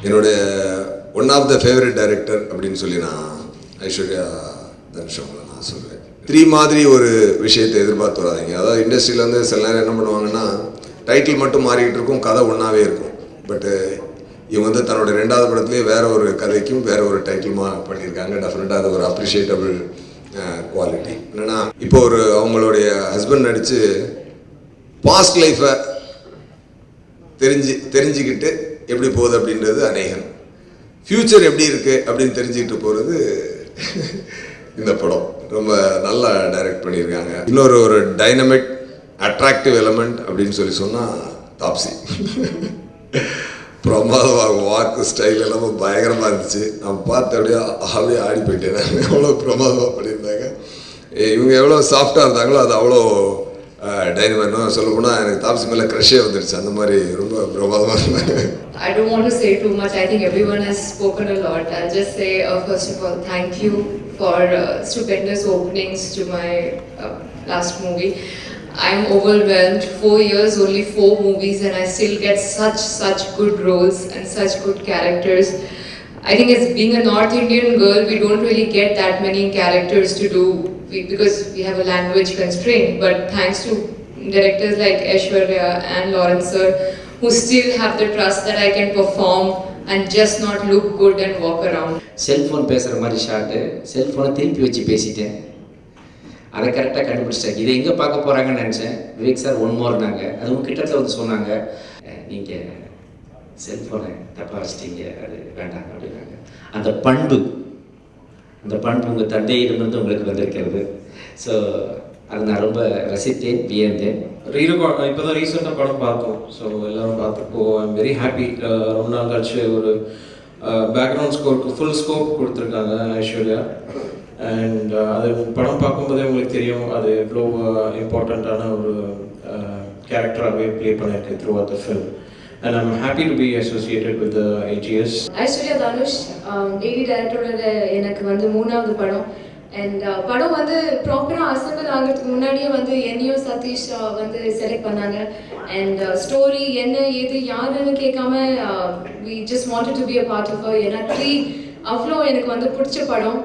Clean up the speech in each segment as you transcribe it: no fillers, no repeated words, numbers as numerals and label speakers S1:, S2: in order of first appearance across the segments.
S1: என்னுடைய one of the favourite director அப்படின்னு சொல்லி நான் ஐஸ்வர்யா தனுஷவங்களை நான் சொல்லுவேன். 3 மாதிரி ஒரு விஷயத்தை எதிர்பார்த்து வராதிங்க. அதாவது இண்டஸ்ட்ரியில் வந்து சில நேரம் என்ன பண்ணுவாங்கன்னா, டைட்டில் மட்டும் மாறிக்கிட்டு இருக்கும், கதை ஒன்றாவே இருக்கும். பட்டு இவங்க வந்து தன்னோட 2வது படத்துலேயே வேற ஒரு கதைக்கும் வேற ஒரு டைட்டிலுமா பண்ணியிருக்காங்க. டெஃபினட்டாக அது ஒரு அப்ரிஷியேட்டபிள் குவாலிட்டி. என்னென்னா இப்போ ஒரு அவங்களுடைய ஹஸ்பண்ட் நடித்து பாஸ்ட் லைஃப்பை தெரிஞ்சுக்கிட்டு எப்படி போகுது அப்படின்றது அநேகன், ஃப்யூச்சர் எப்படி இருக்குது அப்படின்னு தெரிஞ்சுக்கிட்டு போகிறது இந்த படம். ரொம்ப நல்லா டைரக்ட் பண்ணியிருக்காங்க. இன்னொரு ஒரு டைனமிக் அட்ராக்டிவ் எலமெண்ட் அப்படின்னு சொல்லி சொன்னால் தாப்சி. பிரமாதமாக வாக்கு ஸ்டைல் எல்லாமே பயங்கரமாக இருந்துச்சு. நான் பார்த்து அப்படியே ஆடி போயிட்டேன். எவ்வளோ பிரமாதமாக பண்ணியிருந்தாங்க. இவங்க எவ்வளோ சாஃப்டாக இருந்தாங்களோ அது அவ்வளோ டைனமிக். சொல்ல போனால் எனக்கு தாப்சி மேலே க்ரஷே வந்துடுச்சு. அந்த மாதிரி ரொம்ப பிரமாதமாக இருந்தாங்க.
S2: I don't want to say too much. I think everyone has spoken a lot. I'll just say, first of all, thank you for stupendous openings to my last movie. I'm overwhelmed. 4 years, only 4 movies, and I still get such good roles and such good characters. I think as being a North Indian girl, we don't really get that many characters to do because we have a language constraint. But thanks to directors like Aishwarya and Lawrence sir, who still have the trust that I can perform and just not look good and walk around.
S3: Cellphone பேசுகிற மாதிரி short, செல்ஃபோனை திருப்பி வச்சு பேசிட்டேன். அதை கரெக்டாக கண்டுபிடிச்சிட்டேன். இதை எங்கே பார்க்க போகிறாங்கன்னு நினச்சேன். விவேக் சார் ஒன் மோர்னாங்க. அதுவும் கிட்டத்தில் வந்து சொன்னாங்க, நீங்கள் செல்ஃபோனை தப்பாக வச்சிட்டீங்க, அது வேண்டாங்க அப்படின்னாங்க. அந்த பண்பு உங்கள் தந்தையிடமிருந்து உங்களுக்கு வந்திருக்கிறது. ஸோ அது நான் ரொம்ப ரசித்தேன், வியந்தேன்.
S4: இப்போ தான் ரீசெண்டாக படம் பார்த்தோம். ஸோ எல்லோரும் பார்த்தப்போ ஐம் வெரி ஹாப்பி. ரொம்ப நாள் கழிச்சு ஒரு பேக்ரவுண்ட் ஸ்கோருக்கு ஃபுல் ஸ்கோப் கொடுத்துருக்காங்க ஐஸ்வர்யா. அண்ட் அது படம் பார்க்கும்போதே உங்களுக்கு தெரியும் அது எவ்வளோ இம்பார்ட்டண்ட்டான ஒரு கேரக்டராகவே ப்ளே பண்ணியிருக்கு throughout the film. And I'm happy to be associated with the AGS.
S2: Aishwarya Dhanush daily டைரக்டரோட எனக்கு வந்து 3வது படம். அண்ட் படம் வந்து ப்ராப்பராக அசம்பிள் ஆகிறதுக்கு முன்னாடியே வந்து என்னையும் சதீஷ் வந்து செலக்ட் பண்ணாங்க. அண்ட் ஸ்டோரி என்ன ஏது யாருன்னு கேட்காம we just wanted to be a part of it. ஏன்னா அவ்வளோ எனக்கு வந்து பிடிச்ச படம்.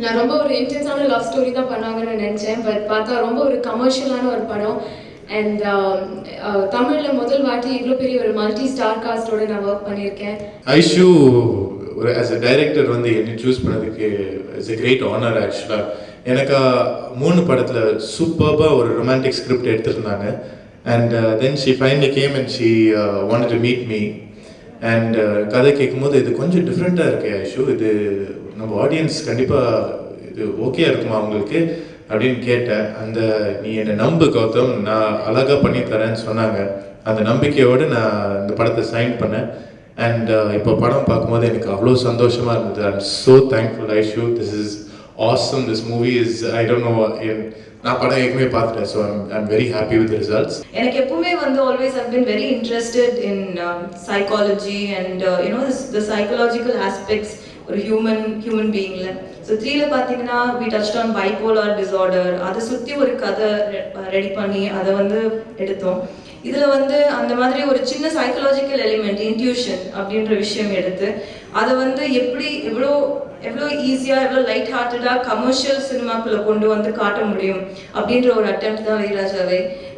S2: நான் ரொம்ப ஒரு இன்டென்ஸான லவ் ஸ்டோரி தான் பண்ணாங்கன்னு நினச்சேன். பட் பார்த்தா ரொம்ப ஒரு கமர்ஷியலான ஒரு படம். அண்ட் தமிழில் முதல் வாட்டி இவ்வளோ பெரிய ஒரு மல்டி ஸ்டார் காஸ்டோட நான் ஒர்க் பண்ணியிருக்கேன்.
S5: ஐஷு ஒரு ஆஸ் அ டைரக்டர் வந்து என்னை சூஸ் பண்ணதுக்கு இட்ஸ் எ கிரேட் ஆனர். ஆக்சுவலாக எனக்கு 3 படத்தில் சூப்பர்பாக ஒரு ரொமான்டிக் ஸ்கிரிப்ட் எடுத்திருந்தாங்க. And then she finally game and she wanted to meet me. And கதை கேட்கும்போது இது கொஞ்சம் டிஃப்ரெண்ட்டாக இருக்கு ஐஷு, இது நம்ம ஆடியன்ஸ் கண்டிப்பாக இது ஓகே இருக்குமா அவங்களுக்கு அப்படின்னு கேட்டேன். அந்த நீ என்னை நம்பு கௌதம், நான் அழகாக பண்ணி தரேன்னு சொன்னாங்க. அந்த நம்பிக்கையோடு நான் இந்த படத்தை சைன் பண்ணேன். அண்ட் இப்போ படம் பார்க்கும்போது எனக்கு அவ்வளோ சந்தோஷமாக இருந்தது. I am so thankful Aishu. This is awesome. This movie is I don't know, நான் படம் ஏற்கனவே பார்த்துட்டேன். So I'm very happy with results.
S6: எனக்கு எப்பவுமே வந்து always I've been very interested in psychology and the psychological aspects ஒரு ஹியூமன் பீயிங்கில். So 3ல பார்த்தீங்கன்னா we touched on bipolar disorder. அதை சுற்றி ஒரு கதை ரெடி பண்ணி அதை வந்து எடுத்தோம். இதில் வந்து அந்த மாதிரி ஒரு சின்ன சைக்காலஜிக்கல் எலிமெண்ட் இன்ட்யூஷன் அப்படின்ற விஷயம் எடுத்து அதை வந்து எப்படி எவ்வளோ ஈஸியாக எவ்வளோ லைட் ஹார்ட்டடாக கமர்ஷியல் சினிமாக்குள்ளே கொண்டு வந்து காட்ட முடியும் அப்படின்ற ஒரு அட்டெம்ப்ட் தான்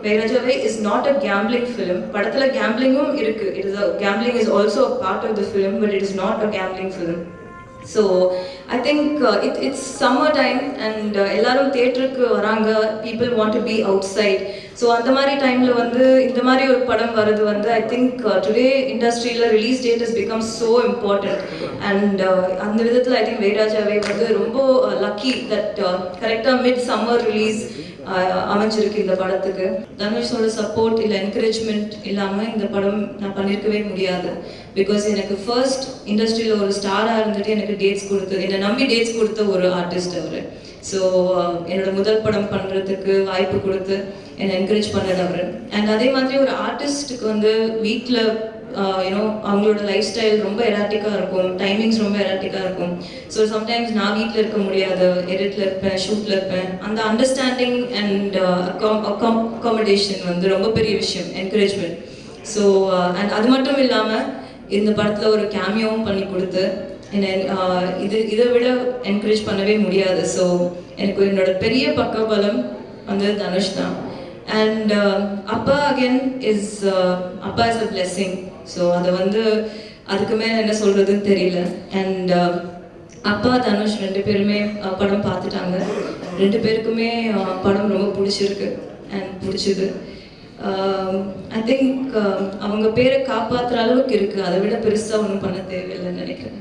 S6: வைராஜாவே is not a gambling film. படத்தில் கேம்பிளிங்கும் இருக்குது. Gambling is also a part of the film, but it is not a gambling film. So I think it's summer time and எல்லாரும் தியேட்டருக்கு வராங்க. people want to be outside. So அந்த மாதிரி டைம்ல வந்து இந்த மாதிரி ஒரு படம் வருது வந்து I think today இண்டஸ்ட்ரியில release date has become so important. and அந்த விதத்தில் I think வைராஜாவே வந்து ரொம்ப lucky that கரெக்டாக மிட் சம்மர் ரிலீஸ் அமைஞ்சிருக்கு இந்த படத்துக்கு. தனுஷோட சப்போர்ட் இல்லை என்கரேஜ்மெண்ட் இல்லாமல் இந்த படம் நான் பண்ணியிருக்கவே முடியாது. பிகாஸ் எனக்கு ஃபர்ஸ்ட் இண்டஸ்ட்ரியில் ஒரு ஸ்டாராக இருந்துட்டு எனக்கு டேட்ஸ் கொடுத்தது, என்னை நம்பி டேட்ஸ் கொடுத்த ஒரு ஆர்டிஸ்ட் அவர். ஸோ என்னோட முதல் படம் பண்ணுறதுக்கு வாய்ப்பு கொடுத்து என்னை என்கரேஜ் பண்ணது அவர். அண்ட் அதே மாதிரி ஒரு ஆர்டிஸ்ட்டுக்கு வந்து வீட்டில் அவங்களோட லைஃப் ஸ்டைல் ரொம்ப எராட்டிக்காக இருக்கும், டைமிங்ஸ் ரொம்ப எராட்டிக்காக இருக்கும். ஸோ சம்டைம்ஸ் நான் வீட்டில் இருக்க முடியாது, எடிட்டில் இருப்பேன், ஷூட்டில் இருப்பேன். அந்த அண்டர்ஸ்டாண்டிங் அண்ட் அகாமடேஷன் வந்து ரொம்ப பெரிய விஷயம், என்கரேஜ்மெண்ட். ஸோ அண்ட் அது மட்டும் இல்லாமல் இந்த படத்தில் ஒரு கேமியோவும் பண்ணி கொடுத்து என்னை இதை விட என்கரேஜ் பண்ணவே முடியாது. ஸோ எனக்கு என்னோட பெரிய பக்கபலம் வந்து தனுஷ் தான். அண்ட் அப்பா அகெயின் இஸ் அப்பா இஸ் அ பிளெஸ்ஸிங். ஸோ அதை வந்து அதுக்கு மேலே என்ன சொல்கிறதுன்னு தெரியல. அண்ட் அப்பா தனுஷ் 2 பேருமே படம் பார்த்துட்டாங்க. 2 பேருக்குமே படம் ரொம்ப பிடிச்சிருக்கு அண்ட் பிடிச்சிது. ஐ திங்க் அவங்க பேரை காப்பாற்றுற அளவுக்கு இருக்குது. அதை விட பெருசாக ஒன்றும் பண்ண தேவையில்லைன்னு நினைக்கிறேன்.